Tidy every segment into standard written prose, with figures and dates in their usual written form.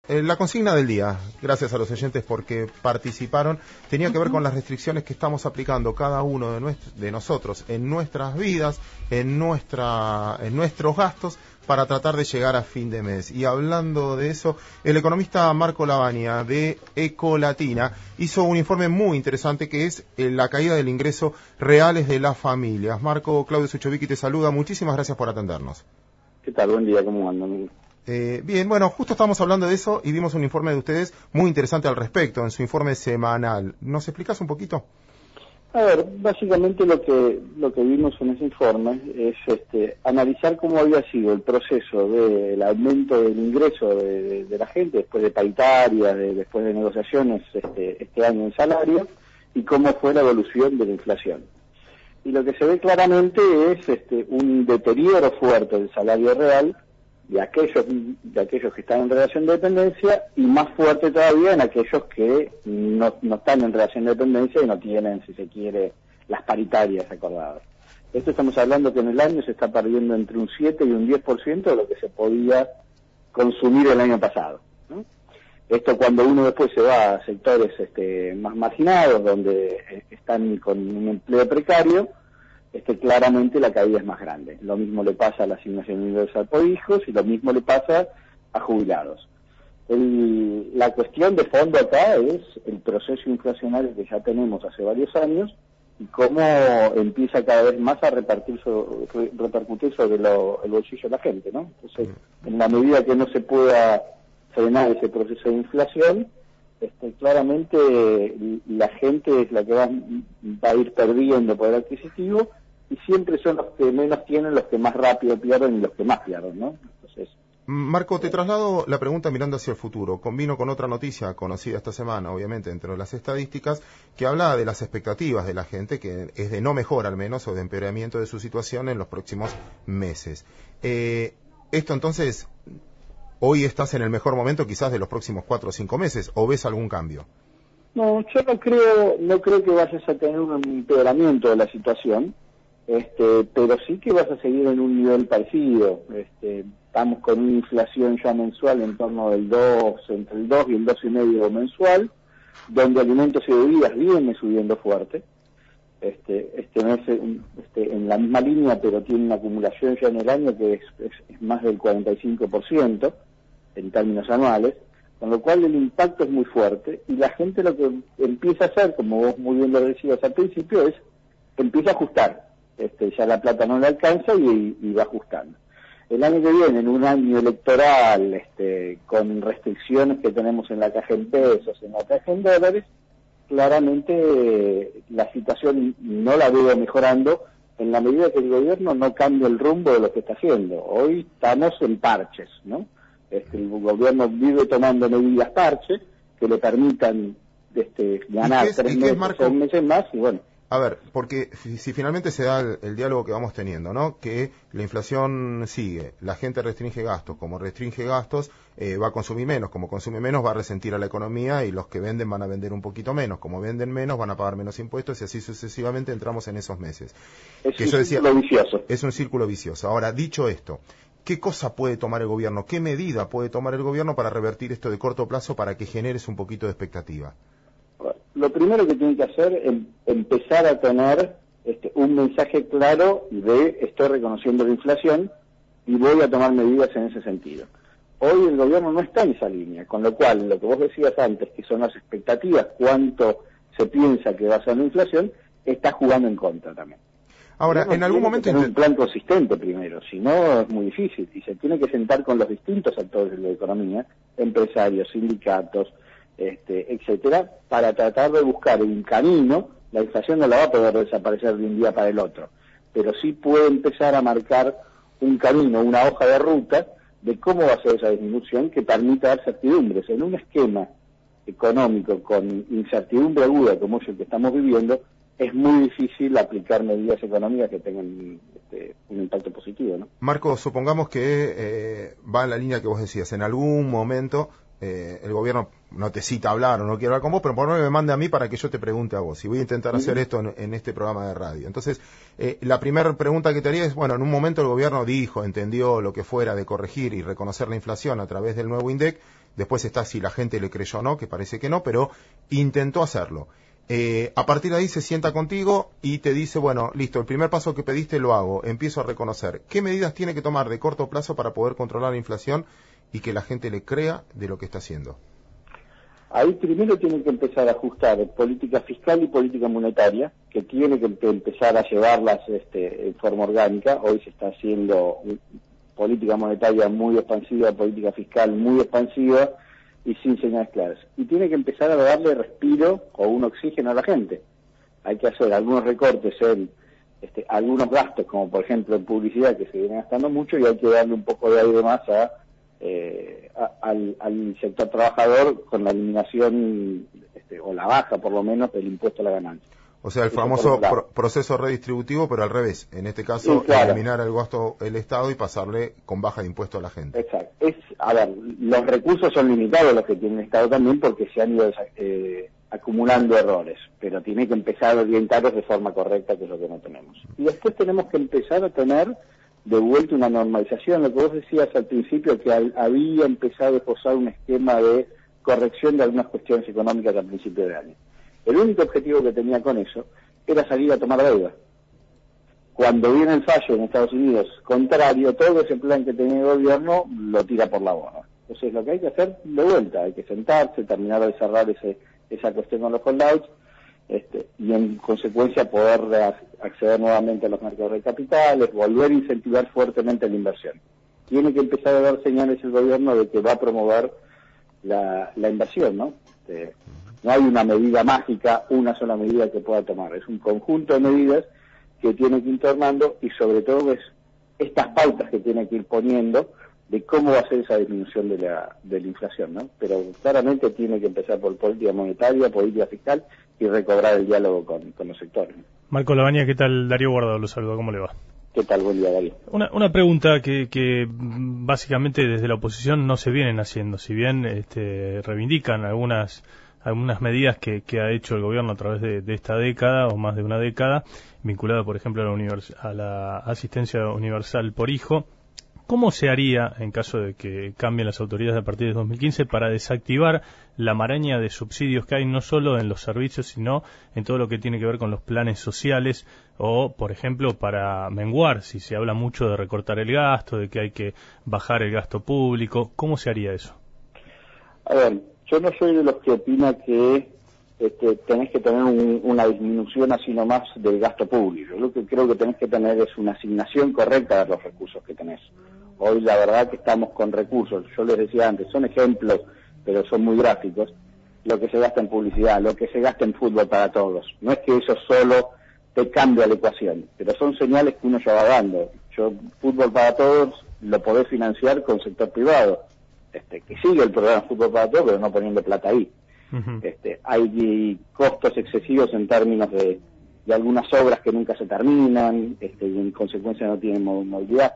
La consigna del día, gracias a los oyentes porque participaron, tenía que ver con las restricciones que estamos aplicando cada uno de nosotros en nuestras vidas, en nuestros gastos, para tratar de llegar a fin de mes. Y hablando de eso, el economista Marco Lavagna de Ecolatina hizo un informe muy interesante que es la caída del ingreso reales de las familias. Marco, Claudio Suchovicki te saluda, muchísimas gracias por atendernos. ¿Qué tal? Buen día, ¿cómo andan? Bien, bueno, justo estábamos hablando de eso y vimos un informe de ustedes muy interesante al respecto, en su informe semanal. ¿Nos explicás un poquito? A ver, básicamente lo que vimos en ese informe es analizar cómo había sido el proceso del aumento del ingreso de la gente después de paritarias, después de negociaciones este año en salario, y cómo fue la evolución de la inflación. Y lo que se ve claramente es un deterioro fuerte del salario real de aquellos que están en relación de dependencia, y más fuerte todavía en aquellos que no están en relación de dependencia y no tienen, si se quiere, las paritarias acordadas. Esto estamos hablando que en el año se está perdiendo entre un 7 y un 10% de lo que se podía consumir el año pasado, ¿no? Esto cuando uno después se va a sectores más marginados, donde están con un empleo precario, claramente la caída es más grande. Lo mismo le pasa a la asignación universal por hijos y lo mismo le pasa a jubilados. La cuestión de fondo acá es el proceso inflacionario que ya tenemos hace varios años y cómo empieza cada vez más a repercutir sobre el bolsillo de la gente, ¿no? Entonces, en la medida que no se pueda frenar ese proceso de inflación, claramente la gente es la que va a ir perdiendo poder adquisitivo, y siempre son los que menos tienen los que más rápido pierden y los que más pierden, ¿no? Entonces, Marco, te traslado la pregunta mirando hacia el futuro. Combino con otra noticia conocida esta semana, obviamente, entre las estadísticas, que habla de las expectativas de la gente, que es de no mejora al menos, o de empeoramiento de su situación en los próximos meses. Esto entonces, hoy estás en el mejor momento quizás de los próximos 4 o 5 meses, ¿o ves algún cambio? No, yo no creo que vayas a tener un empeoramiento de la situación, pero sí que vas a seguir en un nivel parecido. Estamos con una inflación ya mensual en torno del 2, entre el 2 y el 2,5 mensual, donde alimentos y bebidas viene subiendo fuerte. No es en la misma línea, pero tiene una acumulación ya en el año que es más del 45% en términos anuales, con lo cual el impacto es muy fuerte, y la gente lo que empieza a hacer, como vos muy bien lo decías al principio, es que empieza a ajustar. Ya la plata no le alcanza y va ajustando. El año que viene, en un año electoral, con restricciones que tenemos en la caja en pesos, en la caja en dólares, claramente la situación no la veo mejorando en la medida que el gobierno no cambie el rumbo de lo que está haciendo. Hoy estamos en parches, ¿no? El gobierno vive tomando medidas parches que le permitan ganar 3 meses, 6 meses más, y bueno. A ver, porque si finalmente se da el diálogo que vamos teniendo, ¿no? Que la inflación sigue, la gente restringe gastos, como restringe gastos, va a consumir menos, como consume menos va a resentir a la economía, y los que venden van a vender un poquito menos, como venden menos van a pagar menos impuestos, y así sucesivamente entramos en esos meses. Es un círculo vicioso. Es un círculo vicioso. Ahora, dicho esto, ¿qué cosa puede tomar el gobierno? ¿Qué medida puede tomar el gobierno para revertir esto de corto plazo, para que generes un poquito de expectativa? Lo primero que tiene que hacer es empezar a tener un mensaje claro de estoy reconociendo la inflación y voy a tomar medidas en ese sentido. Hoy el gobierno no está en esa línea, con lo cual lo que vos decías antes, que son las expectativas, cuánto se piensa que va a ser la inflación, está jugando en contra también. Ahora, en algún momento... Tener un plan consistente primero, si no es muy difícil, y se tiene que sentar con los distintos actores de la economía, empresarios, sindicatos, etcétera, para tratar de buscar un camino. La inflación no la va a poder desaparecer de un día para el otro, pero sí puede empezar a marcar un camino, una hoja de ruta de cómo va a ser esa disminución que permita dar certidumbres. En un esquema económico con incertidumbre aguda como es el que estamos viviendo, es muy difícil aplicar medidas económicas que tengan un impacto positivo, ¿no? Marco, supongamos que va en la línea que vos decías, en algún momento el gobierno no te cita a hablar o no quiere hablar con vos, pero por lo menos me mande a mí para que yo te pregunte a vos. Y voy a intentar hacer esto en este programa de radio. Entonces, la primera pregunta que te haría es, bueno, en un momento el gobierno dijo, entendió lo que fuera de corregir y reconocer la inflación a través del nuevo INDEC. Después está si la gente le creyó o no, que parece que no, pero intentó hacerlo. A partir de ahí se sienta contigo y te dice, bueno, listo, el primer paso que pediste lo hago, empiezo a reconocer. ¿Qué medidas tiene que tomar de corto plazo para poder controlar la inflación y que la gente le crea de lo que está haciendo? Ahí primero tienen que empezar a ajustar política fiscal y política monetaria, que tiene que empezar a llevarlas en forma orgánica. Hoy se está haciendo política monetaria muy expansiva, política fiscal muy expansiva y sin señales claras. Y tiene que empezar a darle respiro o un oxígeno a la gente. Hay que hacer algunos recortes en algunos gastos, como por ejemplo en publicidad, que se viene gastando mucho, y hay que darle un poco de aire más al sector trabajador con la eliminación o la baja por lo menos del impuesto a la ganancia. O sea, el famoso proceso redistributivo, pero al revés. En este caso, sí, claro, eliminar el gasto del Estado y pasarle con baja de impuesto a la gente. Exacto. A ver, los recursos son limitados los que tiene el Estado también porque se han ido acumulando errores, pero tiene que empezar a orientarlos de forma correcta, que es lo que no tenemos. Y después tenemos que empezar a tener de vuelta una normalización. Lo que vos decías al principio, que había empezado a esbozar un esquema de corrección de algunas cuestiones económicas al principio de año. El único objetivo que tenía con eso era salir a tomar deuda. Cuando viene el fallo en Estados Unidos contrario, todo ese plan que tenía el gobierno lo tira por la borda. Entonces lo que hay que hacer de vuelta, hay que sentarse, terminar de cerrar esa cuestión con los holdouts, y en consecuencia poder acceder nuevamente a los mercados de capitales, volver a incentivar fuertemente la inversión. Tiene que empezar a dar señales el gobierno de que va a promover la inversión, ¿no? No hay una medida mágica, una sola medida que pueda tomar. Es un conjunto de medidas que tiene que ir tomando y sobre todo es estas pautas que tiene que ir poniendo de cómo va a ser esa disminución de la inflación, ¿no? Pero claramente tiene que empezar por política monetaria, política fiscal y recobrar el diálogo con los sectores. Marco Lavagna, ¿qué tal? Darío Guardado lo saluda, ¿cómo le va? ¿Qué tal? Buen día, Darío. Una pregunta que básicamente desde la oposición no se vienen haciendo, si bien reivindican algunas medidas que ha hecho el gobierno a través de esta década o más de una década, vinculada por ejemplo a la asistencia universal por hijo. ¿Cómo se haría, en caso de que cambien las autoridades a partir de 2015, para desactivar la maraña de subsidios que hay no solo en los servicios, sino en todo lo que tiene que ver con los planes sociales o, por ejemplo, para menguar, si se habla mucho de recortar el gasto, de que hay que bajar el gasto público? ¿Cómo se haría eso? A ver, yo no soy de los que opina que tenés que tener una disminución así nomás del gasto público. Yo lo que creo que tenés que tener es una asignación correcta de los recursos que tenés. Hoy la verdad que estamos con recursos, yo les decía antes, son ejemplos, pero son muy gráficos, lo que se gasta en publicidad, lo que se gasta en fútbol para todos. No es que eso solo te cambia la ecuación, pero son señales que uno ya va dando. Fútbol para todos lo podés financiar con sector privado, que sigue el programa Fútbol para Todos, pero no poniendo plata ahí. Uh-huh. Hay costos excesivos en términos de algunas obras que nunca se terminan, y en consecuencia no tienen movilidad.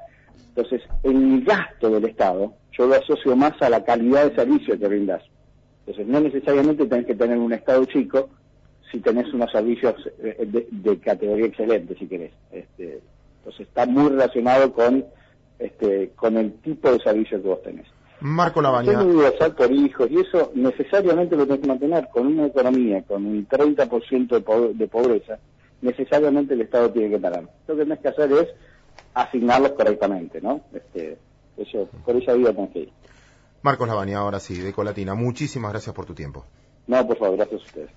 Entonces, el gasto del Estado, yo lo asocio más a la calidad de servicio que brindas. Entonces, no necesariamente tenés que tener un Estado chico si tenés unos servicios de categoría excelente, si querés. Entonces, está muy relacionado con el tipo de servicio que vos tenés. Marco Lavagna. Universal por hijos, y eso necesariamente lo tenés que mantener con una economía con un 30% de pobreza, necesariamente el Estado tiene que parar. Lo que tenés que hacer es asignarlos correctamente, ¿no? Por esa vía tenés que ir. Marcos Lavagna, ahora sí, de Ecolatina, muchísimas gracias por tu tiempo. No, por favor, gracias a ustedes.